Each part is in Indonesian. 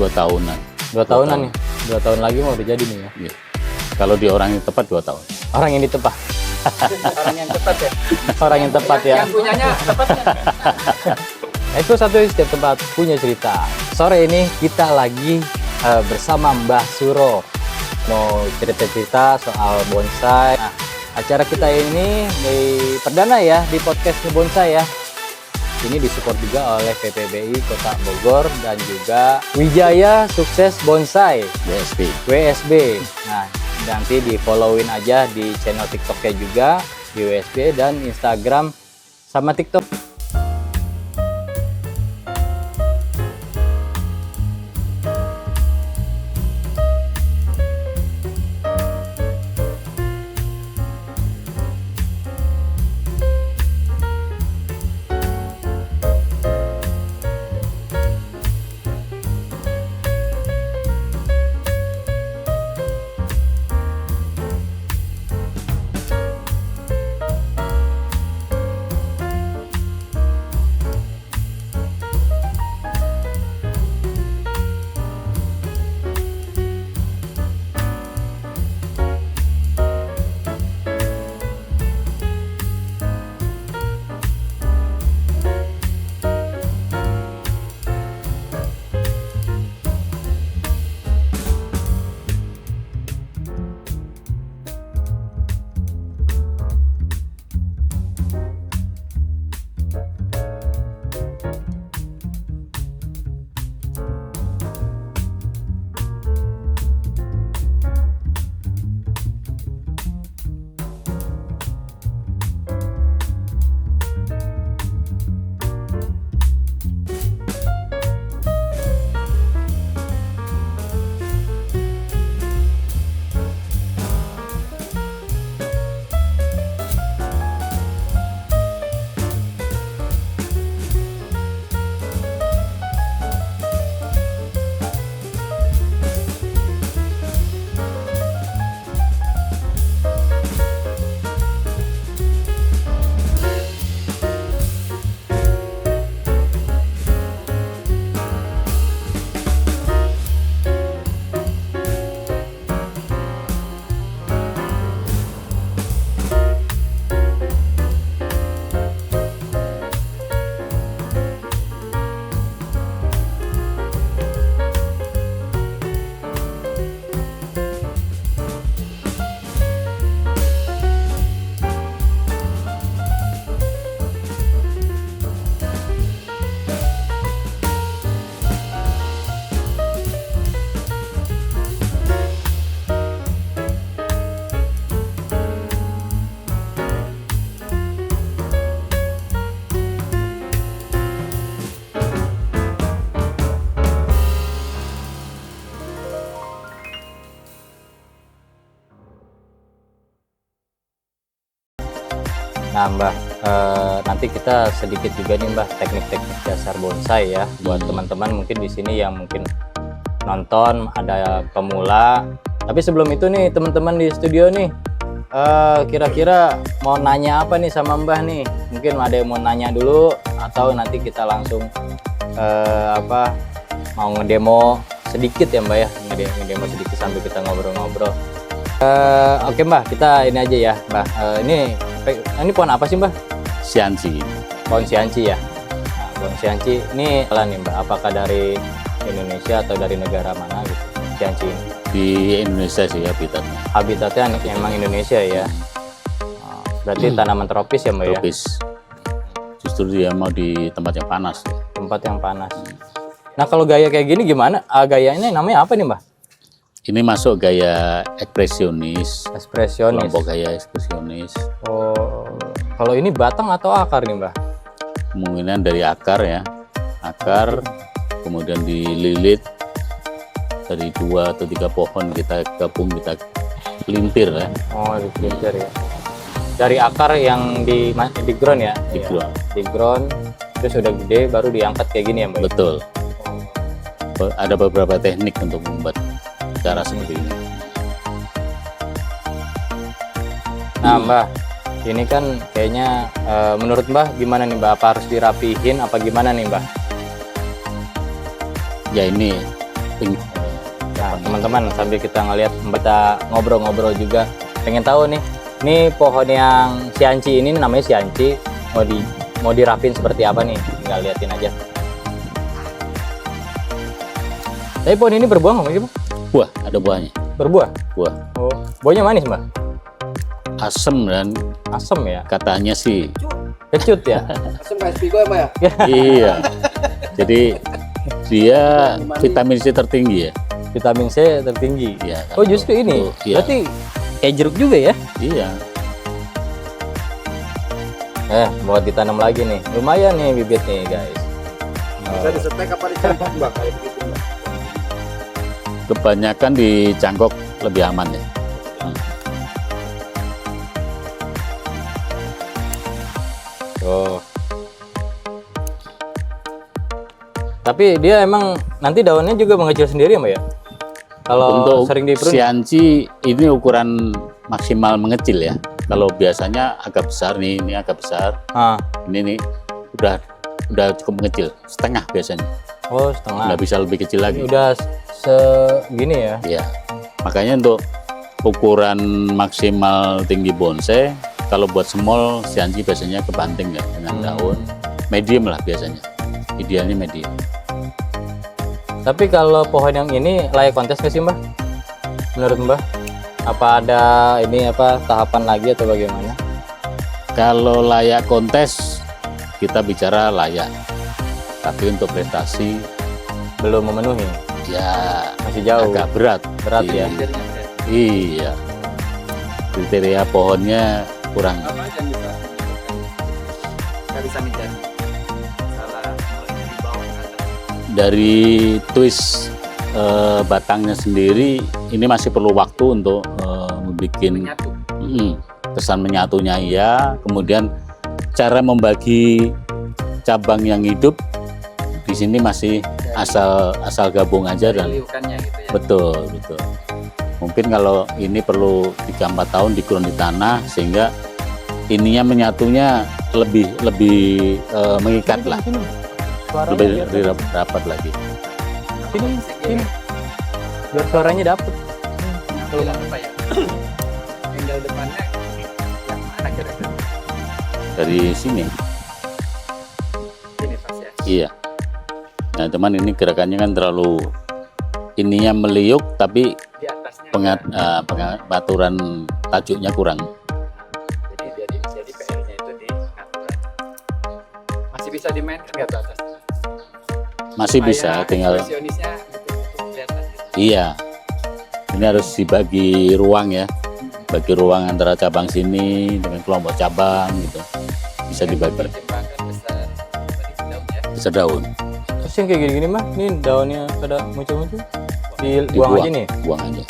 2 tahunan. 2 tahunan ya? 2 tahun lagi mau udah jadi nih ya? Iya. Kalau di orang yang tepat 2 tahun. Orang yang ditepat. Orang yang tepat ya. Orang yang tepat ya. Yang punyanya tepatnya. Itu satu, setiap tempat punya cerita. Sore ini kita lagi bersama Mbah Suro. Mau cerita-cerita soal bonsai. Nah, acara kita ini perdana ya di podcast Bonsai ya. Ini disupport juga oleh PPBI Kota Bogor dan juga Wijaya Sukses Bonsai WSB. Nah, nanti di followin aja di channel TikToknya juga di WSB dan Instagram sama TikTok. Nah Mbah, nanti kita sedikit juga nih Mbah teknik-teknik dasar bonsai ya buat teman-teman mungkin di sini yang mungkin nonton ada pemula. Tapi sebelum itu nih teman-teman di studio nih, kira-kira mau nanya apa nih sama Mbah nih? Mungkin ada yang mau nanya dulu atau nanti kita langsung mau ngedemo sedikit ya Mbah ya, ngedemo sedikit sambil kita ngobrol-ngobrol. Oke Mbah, kita ini aja ya Mbah. Ini pohon apa sih Mbah? Xianqi. Pohon Xianqi ya. Nah, pohon Xianqi ini nih Mbah, apakah dari Indonesia atau dari negara mana gitu? Xianqi ini? Di Indonesia sih habitatnya. Habitatnya emang Indonesia ya. Berarti tanaman tropis ya Mbah ya? Tropis. Justru dia mau di tempat yang panas. Tempat yang panas. Nah kalau gaya kayak gini gimana? Gayanya namanya apa nih Mbah? Ini masuk gaya ekspresionis. Ekspresionis. Kelompok gaya ekspresionis. Oh, kalau ini batang atau akar nih Mbah? Kemungkinan dari akar ya. Akar, kemudian dililit dari 2 atau 3 pohon kita gabung, kita pelintir ya. Oh, dipelintir ya. Dari akar yang di ground ya? Di ground. Di ground, terus sudah gede baru diangkat kayak gini ya Mbak? Betul. Ada beberapa teknik untuk membuat cara seperti ini. Nah Mbah, ini kan kayaknya menurut Mbah gimana nih Mbah? Apa harus dirapihin apa gimana nih Mbah? Ya ini Nah, teman-teman, sambil kita ngelihat, kita ngobrol-ngobrol juga, pengen tahu nih, ini pohon yang sianci ini namanya sianci, mau dirapin seperti apa nih? Tinggal liatin aja. Tapi pohon ini berbuah nggak sih, Bang? Buah, ada buahnya. Berbuah? Buah. Oh, buahnya manis, Mbak? Asem dan Asem ya? katanya sih Kecut ya? Langsung kayak spigo ya, Mbak ya? iya. Jadi dia vitamin C tertinggi ya. Vitamin C tertinggi. Iya. Oh, justru ini? Iya. Berarti kayak jeruk juga ya? Iya. Buat ditanam lagi nih. Lumayan nih bibit nih, guys. Bisa disetek apa dicangkok, Mbak? Kayak begitu, Mbak. Kebanyakan di cangkok lebih aman ya. Oh. Tapi dia emang nanti daunnya juga mengecil sendiri ya, Mbak ya? Kalau Untuk sering diprune. sianci ini ukuran maksimal mengecil ya. Kalau biasanya agak besar nih, ini agak besar. Ah. Ini nih udah cukup mengecil, setengah biasanya. Oh, setengah. Nggak bisa lebih kecil lagi. Udah segini ya? Iya. Makanya untuk ukuran maksimal tinggi bonsai, kalau buat small sianci biasanya kebanting ya dengan daun medium lah biasanya. Idealnya medium. Tapi kalau pohon yang ini layak kontes nggak sih, Mbak? Menurut Mbak? Apa ada ini apa tahapan lagi atau bagaimana? Kalau layak kontes, kita bicara layak. Tapi untuk prestasi Belum memenuhi. ya Masih jauh. agak berat. Berat ya. Akhirnya, Mbak. Iya. Kriteria pohonnya kurang. Apa aja yang bisa menyebabkan nggak bisa ngejar salah mulai dari bawah ke atas? Dari twist batangnya sendiri, ini masih perlu waktu untuk membuat Menyatu. kesan menyatunya iya. Kemudian cara membagi cabang yang hidup di sini masih asal gabung aja dan Liukannya gitu ya. betul. Mungkin kalau ini perlu 3-4 tahun dikurun di tanah sehingga ininya menyatunya lebih mengikat lah, lebih rapat lagi. Sini. Biar suaranya dapet. Pengambilan apa ya? Angle depannya yang mana kira-kira? Dari sini. Ini pas ya. Iya. Nah teman, ini gerakannya kan terlalu ininya meliuk tapi Di atasnya. pengaturan tajuknya kurang. Jadi PR-nya itu di aturan. Masih bisa dimainkan nggak tuh atas? Masih bisa, Supaya tinggal ekspresionisnya betul-betul kelihatan gitu. iya. Ini harus dibagi ruang ya. Bagi ruang antara cabang sini dengan kelompok cabang gitu. Bisa dibagi. Pertimbangan besar tadi daunnya. Bisa daun. Terus yang kayak gini-gini mah, ini daunnya pada muncul-muncul. Dibuang aja nih. Buang aja.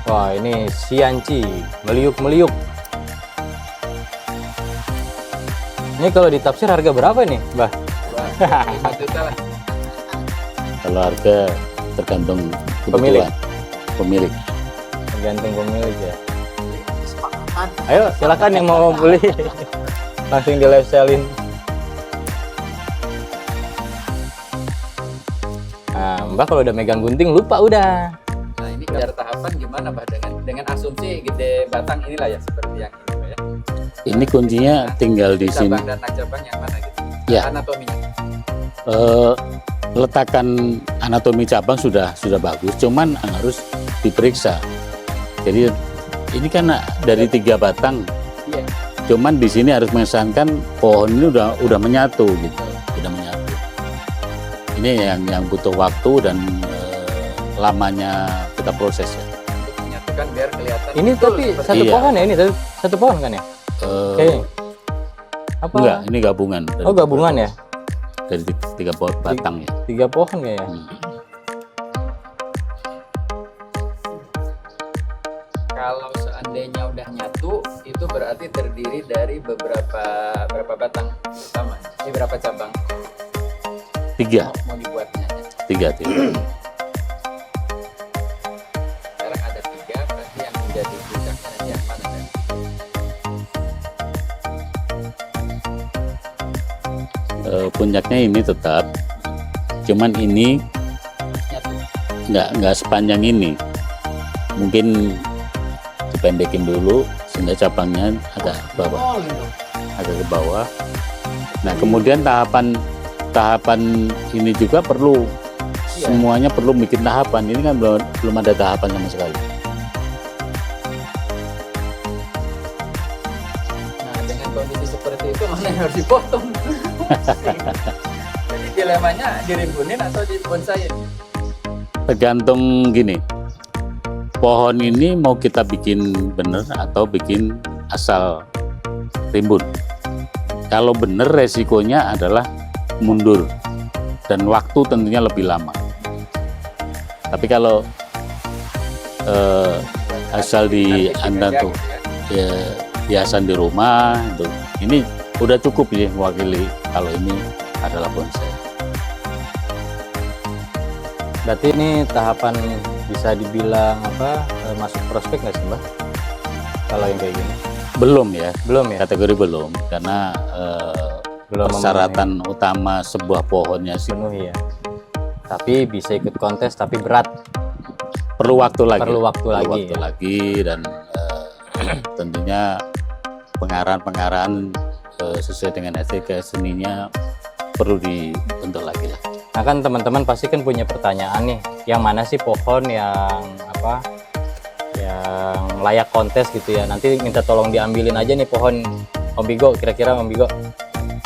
Wah, ini sianci, meliuk-meliuk. Ini kalau ditafsir harga berapa nih, Mbah? Wah, 5 juta lah. Kalau harga tergantung Pemilik. kebutuhan pemilik. Tergantung pemilik ya. Ayo, silakan yang mau beli. Langsung di live selling. Nah, Mbak kalau udah megang gunting lupa udah. Nah, ini biar tahapan gimana, Mbak, dengan asumsi gede batang inilah ya seperti yang ini, Mbak ya. Ini kuncinya tinggal di sini. Cabang dan cabang yang mana gitu. Ya. Anatominya. Letakan anatomi cabang sudah bagus, cuman harus diperiksa. Jadi ini kan dari 3 batang, Iya. cuman di sini harus mengesankan pohon ini udah menyatu gitu, udah menyatu. Ini yang butuh waktu dan lamanya kita proses ya. Untuk menyatukan biar kelihatan. Ini betul tapi seperti satu Iya. pohon ya ini, satu pohon kan ya? Kayaknya. Apa? Enggak, ini gabungan. dari Oh, gabungan ya? Dari 3 batang ya. 3 pohon kayaknya. Kalau seandainya udah nyatu, itu berarti terdiri dari berapa batang utama? Ini berapa cabang? 3. Mau dibuatnya. 3. Sekarang ada 3, berarti yang menjadi puncaknya nanti yang mana? puncaknya ini tetap, cuman ini Nyatu. nggak sepanjang ini, mungkin dipendekin dulu sehingga cabangnya agak ke bawah, agak ke bawah. Nah kemudian tahapan ini juga perlu, semuanya perlu bikin tahapan. Ini kan belum ada tahapan sama sekali. Nah, dengan kondisi seperti itu mana yang harus dipotong? Jadi dilemanya dirimbunin atau dibonsaiin? Tergantung gini, pohon ini mau kita bikin bener atau bikin asal rimbun. Kalau bener resikonya adalah mundur dan waktu tentunya lebih lama. Tapi kalau asal di anda tuh ya, hiasan di rumah itu, ini udah cukup ya mewakili kalau ini adalah bonsai. Berarti ini tahapan bisa dibilang apa, masuk prospek nggak sih Mbah? Kalau yang kayak gini? Belum ya, Belum ya? kategori belum, karena Belum persyaratan utama sebuah pohonnya sih penuhi ya. Tapi bisa ikut kontes tapi berat. perlu waktu lagi. Perlu waktu lagi, ya. lagi dan tentunya pengarahan sesuai dengan estetika seninya perlu dibentuk lagi lah. Nah kan teman-teman pasti kan punya pertanyaan nih, yang mana sih pohon yang apa, yang layak kontes gitu ya. Nanti minta tolong diambilin aja nih pohon Om Bigo, kira-kira Om Bigo.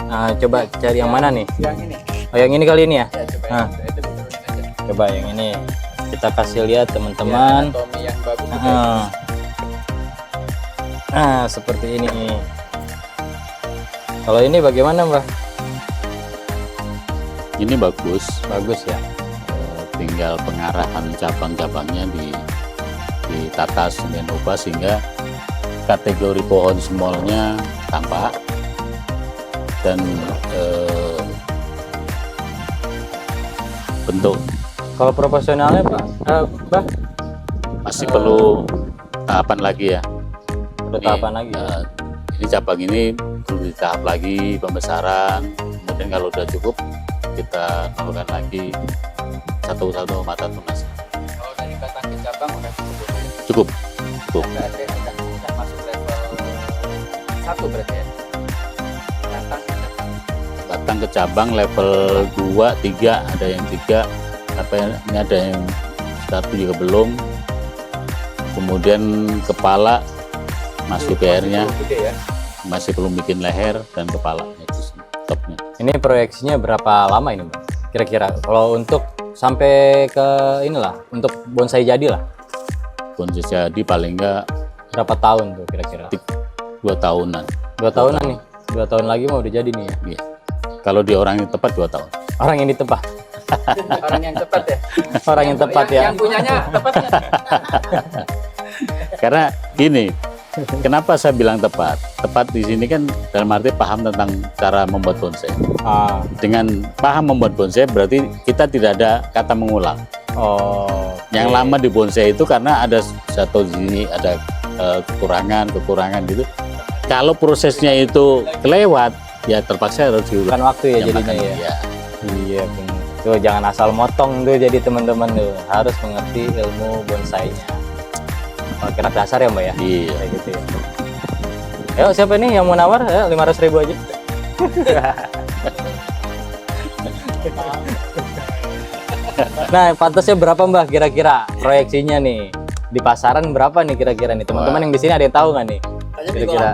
Nah, coba cari yang mana nih? Yang ini. Oh yang ini kali ini ya? Ya, coba Nah. itu diturunin aja. Coba yang ini kita kasih lihat teman-teman. Ya, anatomi yang bagus juga. Nah, seperti ini. Kalau ini bagaimana Mbah? Ini bagus, Bagus ya. tinggal pengarahan cabang-cabangnya ditata sedemikian rupa sehingga kategori pohon smallnya tampak dan bentuk Kalau proporsionalnya Pak, Mbah, masih perlu tahapan lagi ya. ada tahapan lagi. Ya? Ini cabang ini perlu ditahap lagi pembesaran, kemudian kalau udah cukup kita lakukan lagi satu-satu mata tunas. Oh, dari batang ke cabang udah cukup. Cukup. Berarti udah masuk level 1 berarti ya. Batang ke cabang. Batang ke cabang level 2, 3, ada yang 3, apa ya, ini ada yang 1 juga belum. Kemudian kepala masih PR-nya, Gede ya. masih belum bikin leher dan kepalanya itu topnya. Ini proyeksinya berapa lama ini Mbak? Kira-kira kalau untuk sampai ke inilah, untuk bonsai jadi lah, Bonsai jadi paling enggak berapa tahun tuh kira-kira? 2 tahunan. 2 tahunan nih, 2 tahun lagi mau udah jadi nih ya. Iya. Kalau di orang yang tepat 2 tahun. Orang yang ditebak, Orang yang tepat ya. orang yang tepat ya. Yang punyanya tepatnya. Karena gini, kenapa saya bilang tepat? Tepat di sini kan dalam arti paham tentang cara membuat bonsai. Ah, Dengan paham membuat bonsai berarti kita tidak ada kata mengulang. oh, Yang oke. lama di bonsai itu karena ada satu di sini ada kekurangan gitu. Kalau prosesnya itu kelewat, ya terpaksa harus diulang. Kan waktu ya Yang jadinya makan, ya. ya. Iya benar. Tuh jangan asal motong tuh jadi teman-teman tuh, harus mengerti ilmu bonsainya. Oh, kira dasar ya Mbak ya? Iya. Kayak gitu ya. Ayo siapa nih yang mau nawar? Ya, 500.000 aja. Nah, pantasnya berapa Mbak kira-kira proyeksinya nih? Di pasaran berapa nih kira-kira nih? Teman-teman yang di sini ada yang tahu nggak nih? Kira-kira.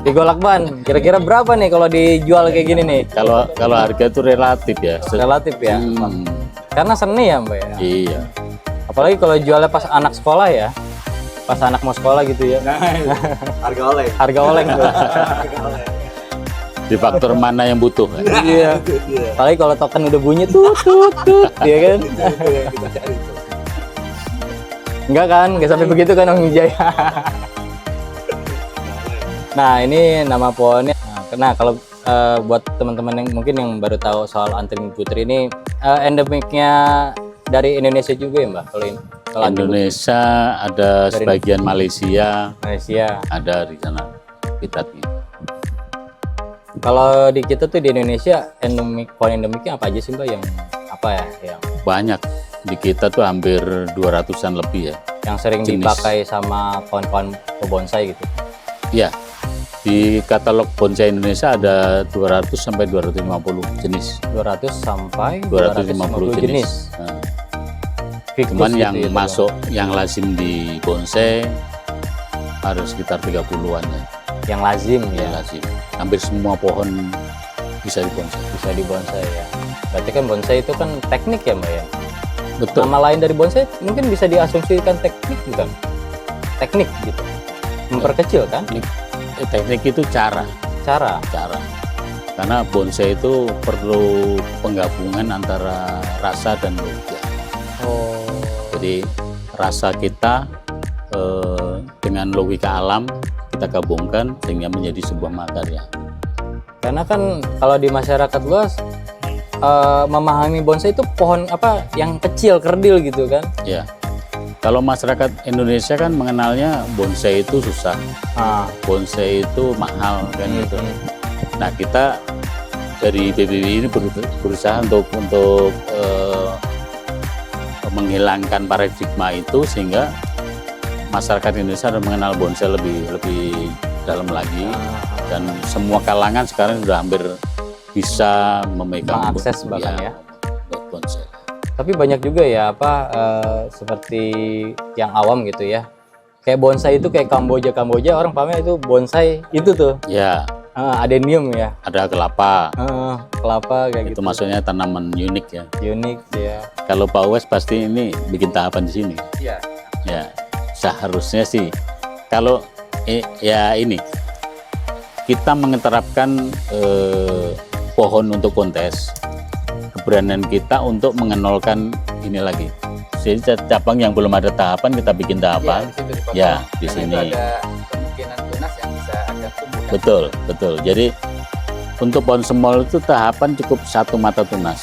Di Golakban. Kira-kira berapa nih kalau dijual kayak gini nih? Kalau harga itu relatif ya. Relatif ya. Hmm, Karena seni ya Mbak ya. iya. Apalagi kalau jualnya pas anak sekolah ya. Pas anak mau sekolah gitu ya. Harga oleh. Harga oleng tuh. Di faktor mana yang butuh. Iya. Apalagi kalau token udah bunyi tut tut tut, ya kan? Enggak kan? Enggak sampai begitu kan Om Wijaya. Nah, ini nama pohonnya. Nah, kalau buat teman-teman yang mungkin yang baru tahu soal Angkringan Putri ini endemiknya dari Indonesia juga ya, Mbak? Kalau ini. Kalau Indonesia ada sebagian Malaysia, Malaysia. ada di sana habitatnya. Kalau di kita tuh di Indonesia pohon endemiknya apa aja sih Mbak yang apa ya yang Banyak. Di kita tuh hampir 200-an lebih ya. yang sering Jenis. dipakai sama kawan-kawan bonsai gitu? Ya, di katalog bonsai Indonesia ada 200 sampai 250 jenis. 200 sampai 250 jenis. Nah, Ficus cuman gitu yang ya, masuk, yang lazim di bonsai ada sekitar 30-an ya. yang lazim Yang ya, lazim. Hampir semua pohon bisa dibonsai. bisa di bonsai ya. Berarti kan bonsai itu kan teknik ya Mbak ya? Betul. Nama lain dari bonsai mungkin bisa diasumsikan teknik bukan? Teknik gitu. Memperkecil kan? Teknik itu cara. Karena bonsai itu perlu penggabungan antara rasa dan logika. Oh. Jadi rasa kita dengan logika alam kita gabungkan sehingga menjadi sebuah makarya. Karena kan kalau di masyarakat luas memahami bonsai itu pohon apa yang kecil kerdil gitu kan? Ya. Kalau masyarakat Indonesia kan mengenalnya bonsai itu susah, bonsai itu mahal kan gitu. Nah kita dari BPWI ini berusaha untuk menghilangkan paradigma itu sehingga masyarakat Indonesia mengenal bonsai lebih dalam lagi dan semua kalangan sekarang sudah hampir bisa memegang Mengakses bahkan ya. Bonsai. Tapi banyak juga ya seperti yang awam gitu ya. Kayak bonsai itu kayak Kamboja orang pahamnya itu bonsai itu tuh. Ya, Adenium ya. ada kelapa. Kelapa kayak Itu gitu. maksudnya tanaman unik ya. Unik ya. Kalau Pak Wes pasti ini bikin tahapan di sini. Iya. Ya, seharusnya sih. Kalau ya ini kita mengeterapkan pohon untuk kontes, keberanian kita untuk mengenolkan ini lagi. Jadi cabang yang belum ada tahapan kita bikin tahapan. Iya, di situ dipotong. Ya, di Karena sini. itu ada kemungkinan tunas yang bisa ada tumbuh. Betul. Jadi untuk pohon semol itu tahapan cukup satu mata tunas,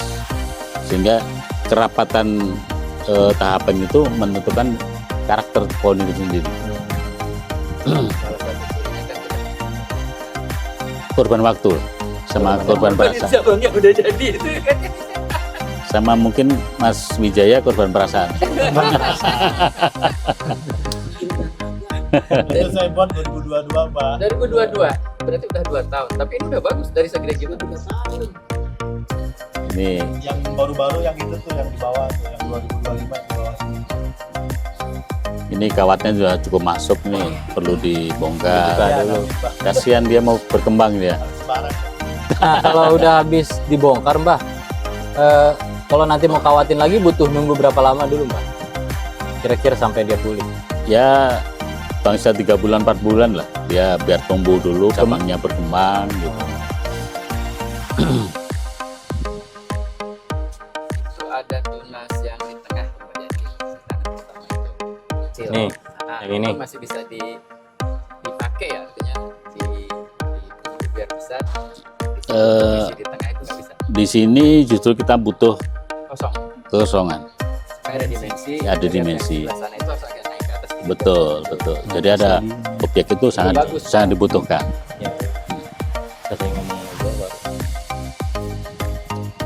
sehingga kerapatan tahapan itu menentukan karakter pohon itu sendiri. Salah satu cirinya kan kita Korban waktu sama korban perasaan, cabangnya udah jadi itu kan. sama mungkin Mas Wijaya korban perasaan. Itu saya buat 2022 Pak. 2022 berarti udah 2 tahun. Tapi ini udah bagus dari segede gitu. Ini Yang baru-baru yang itu tuh yang di bawah tuh yang 2025 di bawah sini. ini kawatnya sudah cukup masuk nih, perlu dibongkar. Dibuka dulu. Kasihan dia mau berkembang ya. Sebarang. Nah kalau udah habis dibongkar Mbah, kalau nanti mau kawatin lagi butuh nunggu berapa lama dulu Mbah? Kira-kira sampai dia pulih. Ya bangsa 3 bulan 4 bulan lah, dia biar tumbuh dulu, cabangnya berkembang gitu. Itu ada tunas yang di tengah kemudian di tangan pertama itu. Kecil. Nih, Nah, yang ini. itu masih bisa dipakai ya artinya biar besar. Di tengah itu nggak bisa. Di sini justru kita butuh Kosong. kekosongan. Supaya ada dimensi. Ya, ada biar yang dimensi. sebelah sana itu harus agak naik ke atas. sedikit. Betul. Jadi ada objek itu bagus. sangat dibutuhkan. Ya. Saya ngomong juga baru.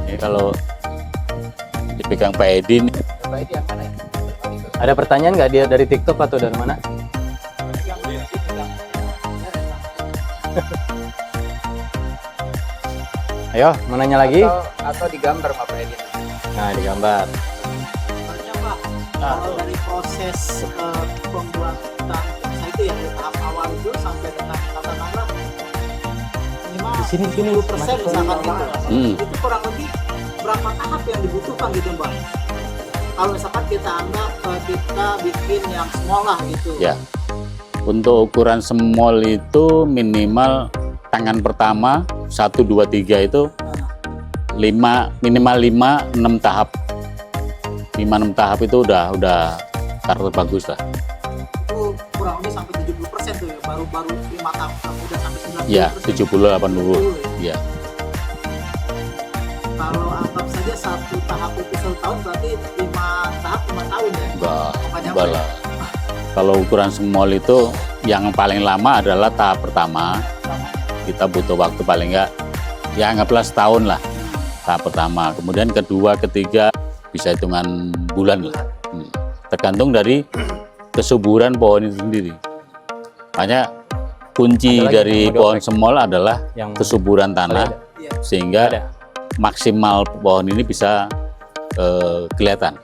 Ini kalau dipegang Pak Edi nih, Coba ini yang mana ya? Itu. Ada pertanyaan nggak dia dari TikTok atau dari mana? Ayo, mau nanya lagi? Atau digambar Pak Edi. Nah, digambar. Sebenarnya Pak, kalau dari proses pembuatan bonsai itu ya dari tahap awal itu sampai dengan katakanlah minimal Di sini, 10% misalkan gitu. Hmm. Itu kurang lebih berapa tahap yang dibutuhkan gitu Mbak? Kalau misalkan kita anggap kita bikin yang small lah gitu. ya. Untuk ukuran small itu minimal tangan pertama 1, 2, 3 itu 5, minimal 5, 6 tahap. 5, 6 tahap itu udah karakter bagus lah. Itu kurang lebih sampai 70% tuh ya, baru 5 tahap udah sampai 90%. Ya, 70, 80. Ya. Kalau anggap saja satu tahap itu 1 tahun berarti 5 tahap 5 tahun ya. Enggak lah. Kalau ukuran small itu yang paling lama adalah tahap pertama. Kita butuh waktu paling enggak ya anggaplah setahun lah tahap pertama. Kemudian kedua, ketiga bisa hitungan bulan lah. Tergantung dari kesuburan pohon itu sendiri. Makanya kunci Ada lagi dari yang pohon mau semol adalah yang kesuburan tanah, Iya. sehingga ada. maksimal pohon ini bisa kelihatan.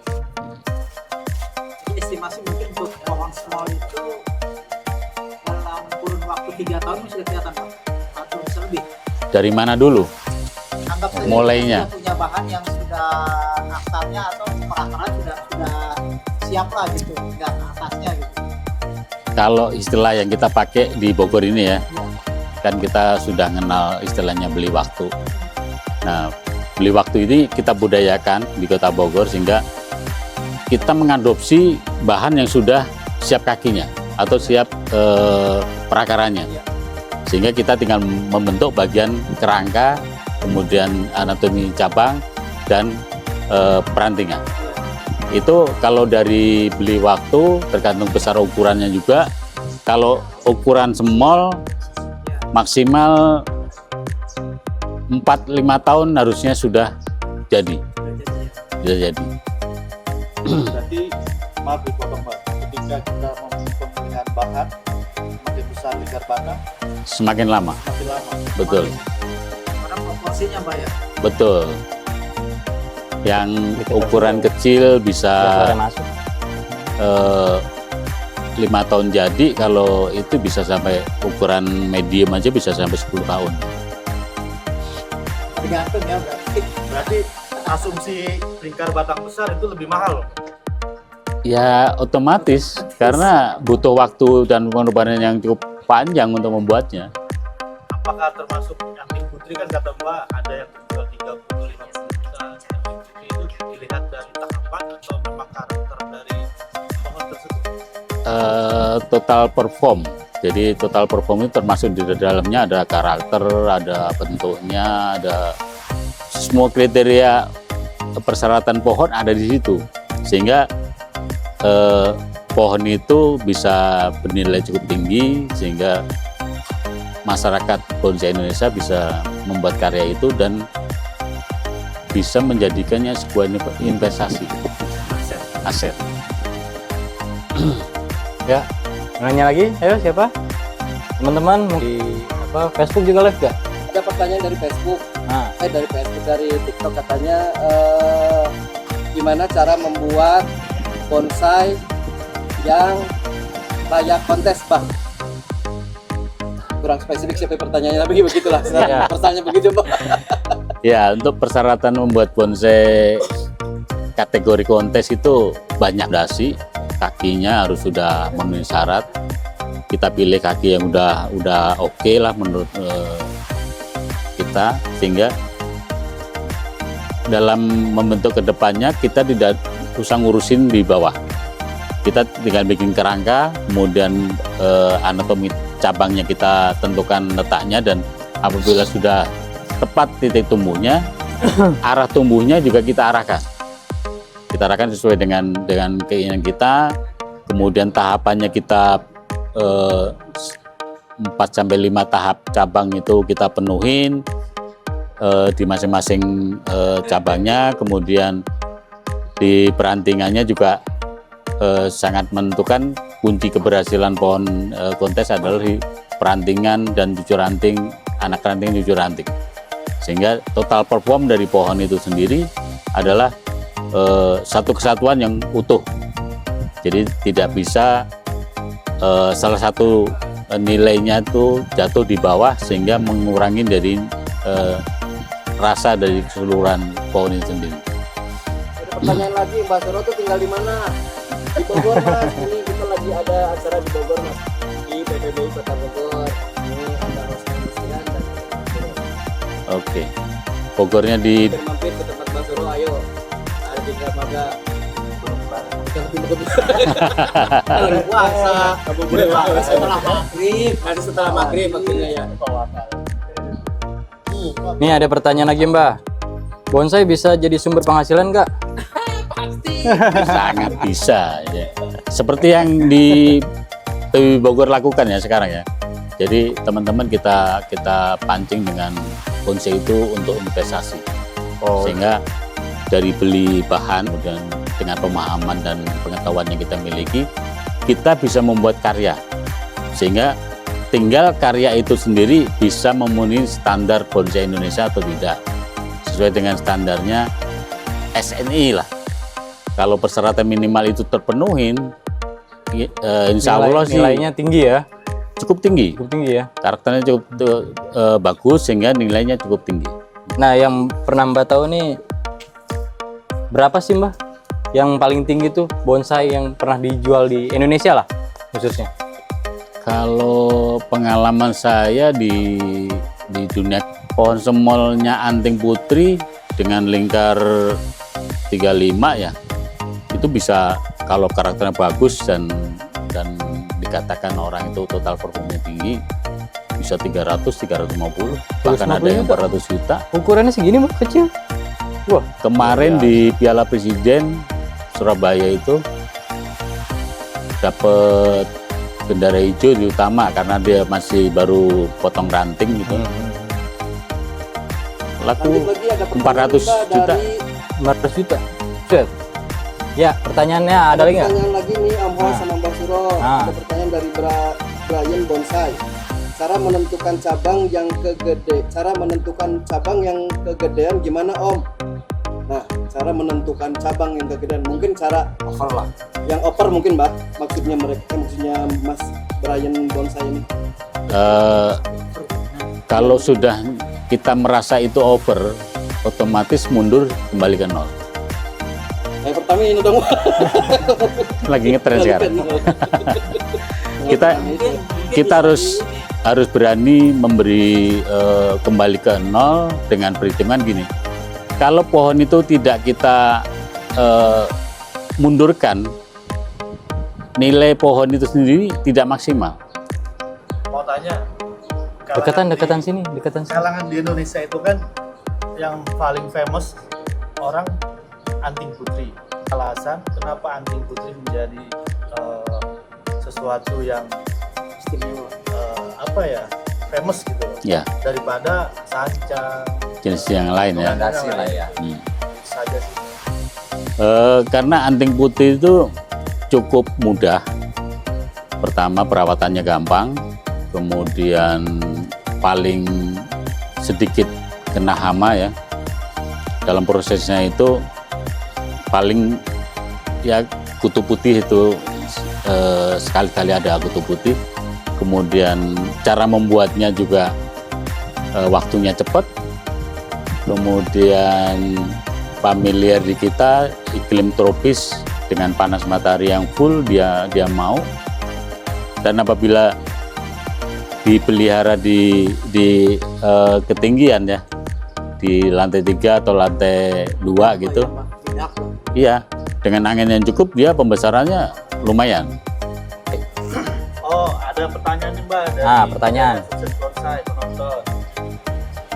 Estimasi mungkin untuk pohon small itu dalam kurun waktu 3 tahun sudah kelihatan Pak, atau bisa lebih. Dari mana dulu? Anggap saja Mulainya. kita punya bahan yang sudah akarnya atau perakaran sudah siap lah gitu, nggak atasnya gitu. Kalau istilah yang kita pakai di Bogor ini ya, Ya. kan kita sudah kenal istilahnya beli waktu. Nah, beli waktu ini kita budayakan di Kota Bogor sehingga kita mengadopsi bahan yang sudah siap kakinya atau siap perakarannya. Ya. Sehingga kita tinggal membentuk bagian kerangka, kemudian anatomi cabang dan perantingan. Itu kalau dari beli waktu tergantung besar ukurannya juga. Kalau ukuran small maksimal 4-5 tahun harusnya sudah jadi. Sudah jadi. Berarti maaf dipotong Pak, ketika kita pemilihan bahan semakin besar lingkar batang Semakin lama. semakin lama. Betul. Karena proporsinya Pak ya. Betul. Yang ukuran kecil bisa Suara masuk. 5 tahun jadi, kalau itu bisa sampai ukuran medium aja bisa sampai 10 tahun. Tergantung ya berarti. Berarti asumsi lingkar batang besar itu lebih mahal loh. Ya otomatis karena butuh waktu dan pengorbanan yang cukup panjang untuk membuatnya. Apakah termasuk yang King Putri kan kata Mbak ada yang jual 30-50 juta. Yang King Putri itu dilihat dari tahapan atau memang karakter dari pohon tersebut? Total perform. Jadi total perform itu termasuk di dalamnya ada karakter, ada bentuknya, ada semua kriteria persyaratan pohon ada di situ. Sehingga pohon itu bisa bernilai cukup tinggi sehingga masyarakat bonsai Indonesia bisa membuat karya itu dan bisa menjadikannya sebuah investasi aset. Ya, nanya lagi, ayo siapa? Teman-teman di Facebook juga live gak? Ada pertanyaan dari Facebook, Nah, dari TikTok katanya gimana cara membuat bonsai yang layak kontes, Pak? Kurang spesifik siapa pertanyaannya, tapi begitulah. Iya. Pertanyaannya begitu, Pak. Ya, untuk persyaratan membuat bonsai kategori kontes itu banyak dasi, kakinya harus sudah memenuhi syarat. Kita pilih kaki yang udah oke lah menurut kita, sehingga dalam membentuk kedepannya kita tidak usah ngurusin di bawah. Kita tinggal bikin kerangka, kemudian anatomi cabangnya kita tentukan letaknya, dan apabila sudah tepat titik tumbuhnya, arah tumbuhnya juga kita arahkan. Kita arahkan sesuai dengan keinginan kita. Kemudian tahapannya kita 4-5 tahap cabang itu kita penuhin di masing-masing cabangnya. Kemudian di perantingannya juga sangat menentukan. Kunci keberhasilan pohon kontes adalah di perantingan dan cucur ranting, anak ranting, cucur ranting. Sehingga total perform dari pohon itu sendiri adalah satu kesatuan yang utuh. Jadi tidak bisa salah satu nilainya itu jatuh di bawah sehingga mengurangi dari rasa dari keseluruhan pohon itu sendiri. Ada pertanyaan lagi, Mbak Suro tuh tinggal di mana? Di Bogor, Mas. Ini kita lagi ada acara di Bogor, Mas. Di PPBI Kota Bogor. Ini ada Rosman dan Oke. Bogornya di mampir ke tempat Mbak Suro, ayo. Ada di Dramaga. Lagi puasa. Setelah maghrib. Nanti setelah maghrib maksudnya ya. nih ada pertanyaan lagi Mbak. Bonsai bisa jadi sumber penghasilan nggak? sangat bisa ya. Seperti yang di PBB Bogor lakukan ya sekarang ya. Jadi teman-teman kita pancing dengan bonsai itu untuk investasi. Oh, Sehingga dari beli bahan kemudian dengan pemahaman dan pengetahuan yang kita miliki, kita bisa membuat karya. Sehingga tinggal karya itu sendiri bisa memenuhi standar bonsai Indonesia atau tidak. Sesuai dengan standarnya SNI lah. Kalau persyaratan minimal itu terpenuhin, insya Allah sih nilainya tinggi ya. cukup tinggi. Cukup tinggi ya. Karakternya cukup bagus sehingga nilainya cukup tinggi. Nah, yang pernah Mbak tahu nih, berapa sih Mbak yang paling tinggi tuh bonsai yang pernah dijual di Indonesia lah khususnya? Kalau pengalaman saya di dunia pohon semolnya Anting Putri dengan lingkar 35 ya, itu bisa kalau karakternya bagus dan dikatakan orang itu total performanya tinggi, bisa 300, 350, bahkan ada yang 400 juta. Ukurannya segini Mbak, kecil. Wah, Kemarin di Piala Presiden Surabaya itu dapat bendera hijau di utama karena dia masih baru potong ranting gitu. Laku Lanjut lagi ada pertanyaan 400 kita juta. dari 400 juta. Set. Ya, pertanyaannya ada lagi nggak? pertanyaan lagi nih Om Ho Nah. sama Mbak Suro. Nah. Ada pertanyaan dari Brian Bonsai. Cara menentukan cabang yang kegedean gimana Om? Nah, cara menentukan cabang yang kegedean mungkin cara over lah. Yang over mungkin Mbak, maksudnya Mas Brian Bonsai ini. Kalau sudah kita merasa itu over, otomatis mundur kembali ke nol. Yang pertama ini dong. Lagi ngetren sekarang. Kita harus berani memberi kembali ke nol dengan perhitungan gini. Kalau pohon itu tidak kita mundurkan, nilai pohon itu sendiri tidak maksimal. Mau tanya, Dekatan sini, dekatan sini. kalangan di Indonesia itu kan yang paling famous orang Anting Putri. Alasan kenapa Anting Putri menjadi sesuatu yang Istimewa. famous gitu Ya, daripada Sanca jenis yang lain ya. Rekomendasi lah ya. saja sih. Karena Anting Putri itu cukup mudah. Pertama, perawatannya gampang, kemudian paling sedikit kena hama ya. Dalam prosesnya itu paling ya kutu putih itu sekali-kali ada kutu putih. Kemudian cara membuatnya juga waktunya cepat. Kemudian familiar di kita, iklim tropis dengan panas matahari yang full dia mau. Dan apabila dipelihara di ketinggian ya, di lantai 3 atau lantai 2 gitu, iya, dengan angin yang cukup dia pembesarannya lumayan. Oh, ada pertanyaan nih Mbak dari Pertanyaan. Sukses Bonsai penonton.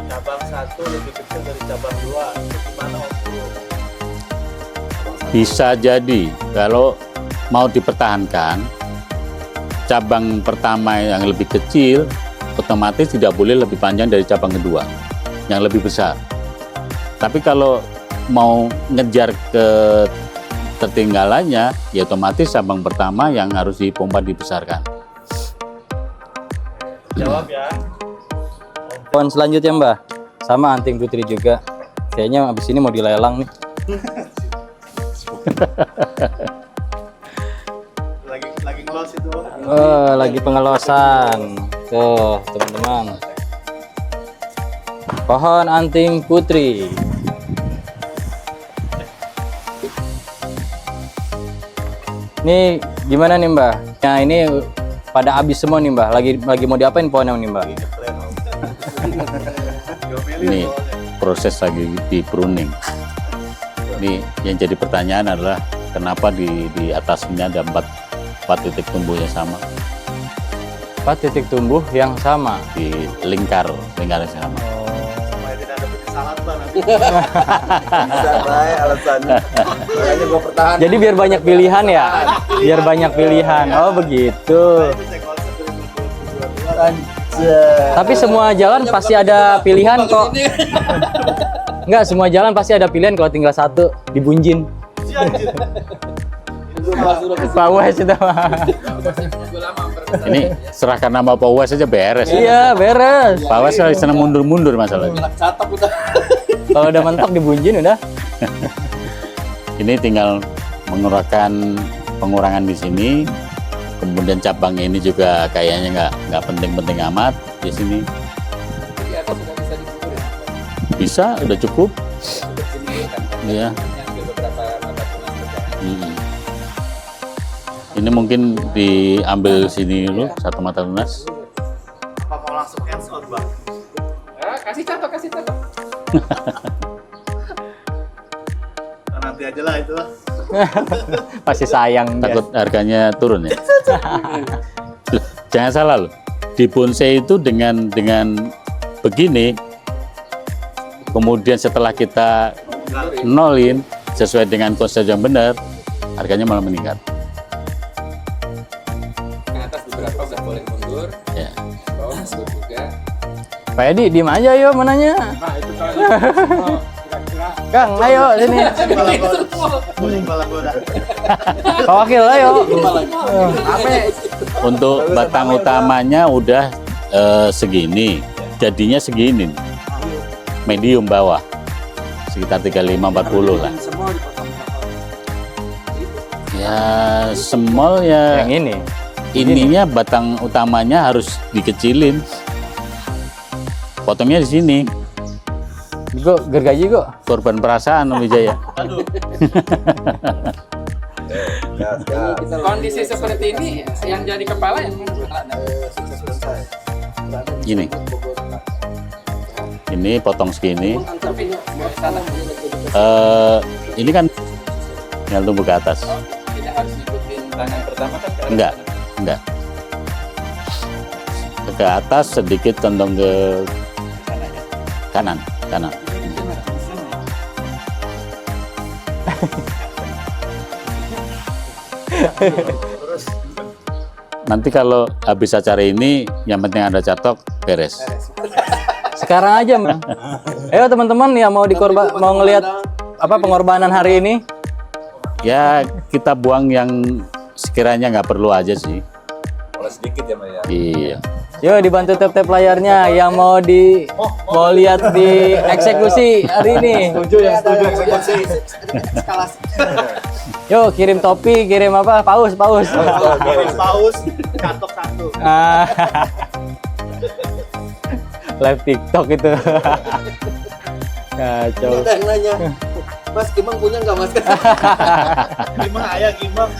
Cabang 1 lebih kecil dari cabang 2. Itu gimana Om? Bisa jadi kalau mau dipertahankan, cabang pertama yang lebih kecil otomatis tidak boleh lebih panjang dari cabang kedua yang lebih besar. Tapi kalau mau ngejar ke tertinggalannya, ya otomatis cabang pertama yang harus dipompa dibesarkan. Jawab ya. Pohon selanjutnya Mbak, sama Anting Putri juga. Kayaknya abis ini mau dilelang nih. Lagi close itu. Lagi pengelosan. Tuh, teman-teman. Pohon Anting Putri. Ini gimana nih Mbak? Nah ini pada habis semua nih Mbak. Lagi mau diapain pohonnya nih Mbak? Ini proses lagi di pruning. Ini yang jadi pertanyaan adalah kenapa di atasnya ada 4 titik tumbuh yang sama 4 titik tumbuh yang sama. di lingkar yang sama. Supaya tidak ada penyesalan Mbak nanti. Bisa baik alasannya. Makanya gua pertahan. Jadi biar banyak pilihan ya? Biar banyak pilihan. Oh begitu. Itu saya konsep 2022. Tapi semua jalan pasti ada pilihan kok. Enggak, semua jalan pasti ada pilihan, kalau tinggal satu dibunjin. Pak Wes itu. Ini serahkan nama Pak Uwais aja beres. Iya, beres. Pak Uwais lagi sana mundur-mundur masalahnya. Kalau udah mentok dibunjin udah. Ini tinggal mengurangi pengurangan di sini. Kemudian cabang ini juga kayaknya nggak penting-penting amat di sini. Di atas sudah bisa diukur ya. Bisa, udah cukup. Ini kan Iya. ambil beberapa mata tulang kerjaan. Ini mungkin diambil sini dulu satu mata lunas. Apa mau langsung hands on, Bang? Kasih contoh, kasih contoh. Nah, nanti aja lah itu. Pasti sayang dia. Takut harganya turun ya. Loh, jangan salah loh. Di bonsai itu dengan begini, kemudian setelah kita nolin sesuai dengan konsep yang benar, harganya malah meningkat. Ke atas beberapa udah boleh mundur. Ya. Bawah mundur juga. Pak Edi, diem aja yo mananya. Nah, itu kalau Kang, ayo sini. Kepala gua dah. Pak Wakil, ayo. Untuk batang utamanya udah segini, jadinya segini, medium bawah, sekitar 35-40 lah. Ya small ya. Yang ini. Ininya batang utamanya harus dikecilin. Potongnya di sini. Gue gergaji kok. Korban perasaan Om Wijaya. Aduh. kondisi seperti ini yang jadi kepala yang Gini. Ini potong segini. tapi salah Ini kan tinggal tumbuh ke atas. tidak harus ikutin tangan pertama kan karena Enggak. Ke atas sedikit condong ke kanan. Nanti kalau habis acara ini, yang penting ada catok, beres. Sekarang aja, Bang. Ayo teman-teman yang mau mau ngelihat apa pengorbanan hari ini. Ya kita buang yang sekiranya nggak perlu aja sih. sedikit ya Mbak ya. Iya. Yuk dibantu tap-tap layarnya yang mau lihat di eksekusi hari ini. Setuju eksekusi. Eskalasi. Yuk kirim topi, kirim apa? Paus. Paus, catok satu. Ah. Live TikTok itu. Kacau. Ada yang nanya, Mas Gimang punya nggak Mas? Gimang ayah Gimang.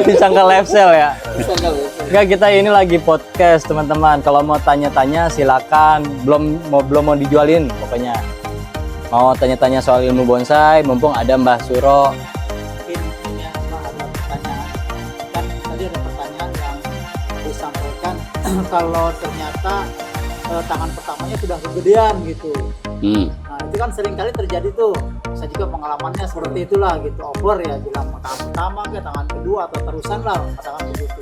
Disangka live sale ya. Enggak, kita ini lagi podcast teman-teman. Kalau mau tanya-tanya silakan. Belum mau dijualin pokoknya. Mau tanya-tanya soal ilmu bonsai, mumpung ada Mbah Suro. Mungkin ini ada pertanyaan. Kan tadi ada pertanyaan yang disampaikan kalau ternyata tangan pertamanya sudah kegedean gitu. Nah itu kan sering kali terjadi tuh. Saya juga pengalamannya seperti itulah gitu. Over ya bilang tangan pertama ke tangan kedua atau terusan lah katakan begitu.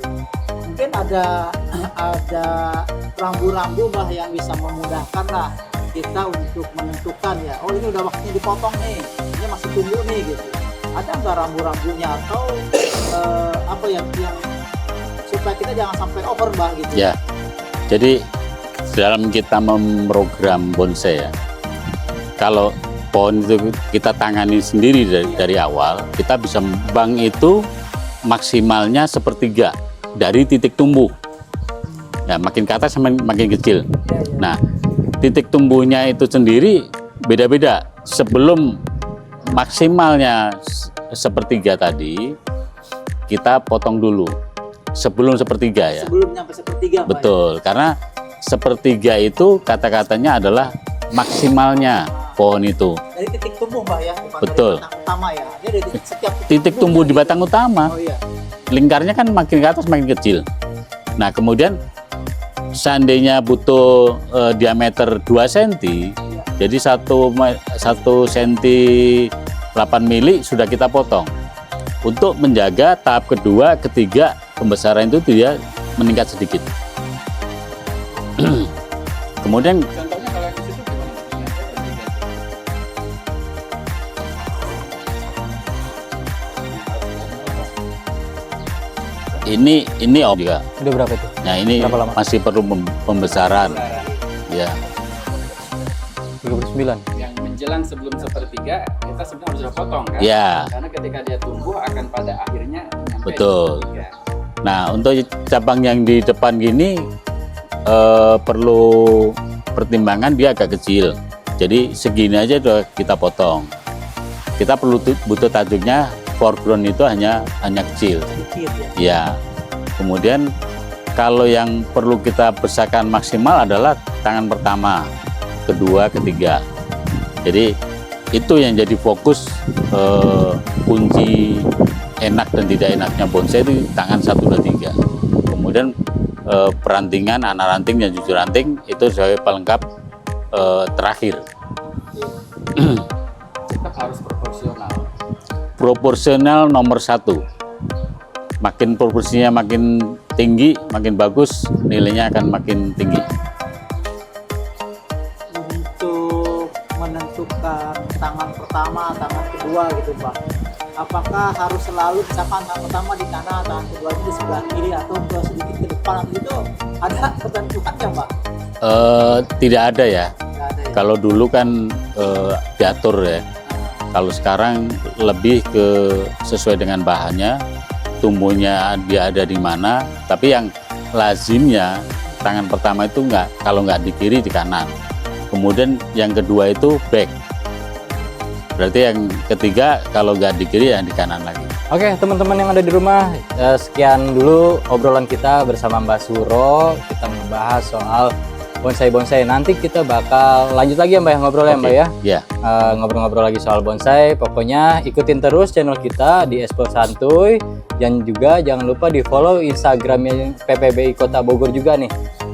Mungkin ada rambu-rambu Mbah yang bisa memudahkan lah kita untuk menentukan ya. Oh ini udah waktunya dipotong nih. Ini masih tumbuh nih gitu. Ada nggak rambu-rambunya atau apa yang supaya kita jangan sampai over Mbah gitu. Ya. Jadi dalam kita memprogram bonsai ya, kalau pohon itu kita tangani sendiri dari awal, kita bisa bank itu maksimalnya sepertiga dari titik tumbuh. Ya, makin ke atas makin kecil. Nah, titik tumbuhnya itu sendiri beda-beda. Sebelum maksimalnya sepertiga tadi, kita potong dulu. Sebelum sepertiga ya. Sebelum nyampe sepertiga Mbah. Betul, karena sepertiga itu kata-katanya adalah maksimalnya pohon itu. Dari titik tumbuh Mbah ya, bukan Betul. dari batang utama ya. Dia dari setiap Titik tumbuh di batang utama, Oh iya. lingkarnya kan makin ke atas makin kecil. Nah kemudian seandainya butuh diameter 2 cm, jadi 1 cm 8 mili sudah kita potong. Untuk menjaga tahap kedua, ketiga, pembesaran itu dia meningkat sedikit. Kemudian Contohnya kalau yang di situ gimana? ini om juga. Udah berapa itu? Nah ini Berapa lama? masih perlu pembesaran. Ya, 39. Yang menjelang sebelum sepertiga kita sebenarnya harus sudah potong kan? ya, Karena ketika dia tumbuh akan pada akhirnya nyampe Betul. di sepertiga. Nah untuk cabang yang di depan gini perlu pertimbangan dia agak kecil. Jadi segini aja udah kita potong. Kita perlu butuh tajuknya foreground itu hanya kecil. sedikit ya. Ya, kemudian kalau yang perlu kita besarkan maksimal adalah tangan pertama, kedua, ketiga. Jadi itu yang jadi fokus kunci enak dan tidak enaknya bonsai itu tangan 1, 2, 3. Kemudian perantingan, anak ranting dan cucu ranting itu sebagai pelengkap terakhir. Tetap harus proporsional. Proporsional nomor 1. Makin proporsinya makin tinggi, makin bagus, nilainya akan makin tinggi. Untuk menentukan tangan pertama, tangan kedua gitu Pak, apakah harus selalu misalkan tangan pertama di kanan, tangan kedua di sebelah kiri atau ke sedikit ke depan itu ada ketentuannya Pak? Tidak ada ya. Nggak ada ya? Kalau dulu kan diatur ya. Kalau sekarang lebih ke sesuai dengan bahannya, tumbuhnya dia ada di mana. Tapi yang lazimnya tangan pertama itu kalau nggak di kiri di kanan. Kemudian yang kedua itu back. Berarti yang ketiga kalau nggak di kiri yang di kanan lagi. Oke, teman-teman yang ada di rumah, sekian dulu obrolan kita bersama Mbak Suro. Kita membahas soal bonsai-bonsai. Nanti kita bakal lanjut lagi ya Mbak, ngobrol ya Mbak ya. Ya. Ngobrol-ngobrol lagi soal bonsai. Pokoknya ikutin terus channel kita di Explore Santuy. Dan juga jangan lupa di follow Instagramnya PPBI Kota Bogor juga nih.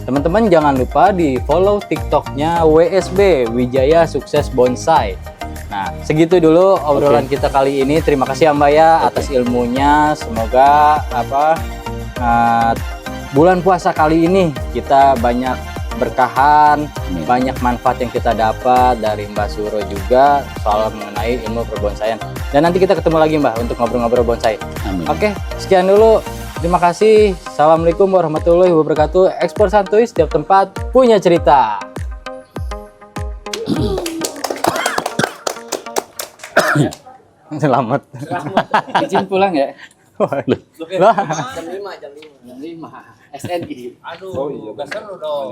Teman-teman jangan lupa di follow TikToknya WSB, Wijaya Sukses Bonsai. Nah, segitu dulu obrolan kita kali ini. Terima kasih ya Mbak ya atas ilmunya. Semoga bulan puasa kali ini kita banyak berkahan, Amin. banyak manfaat yang kita dapat dari Mbak Suro juga soal mengenai ilmu perbonsaian. Dan nanti kita ketemu lagi Mbak untuk ngobrol-ngobrol bonsai. Amin. Oke, sekian dulu. Terima kasih. Assalamualaikum warahmatullahi wabarakatuh. Ekspor Santuy, setiap tempat punya cerita. Selamat. Izin pulang ya. Lah. Jam 5. SNI. Aduh, geser lu dong.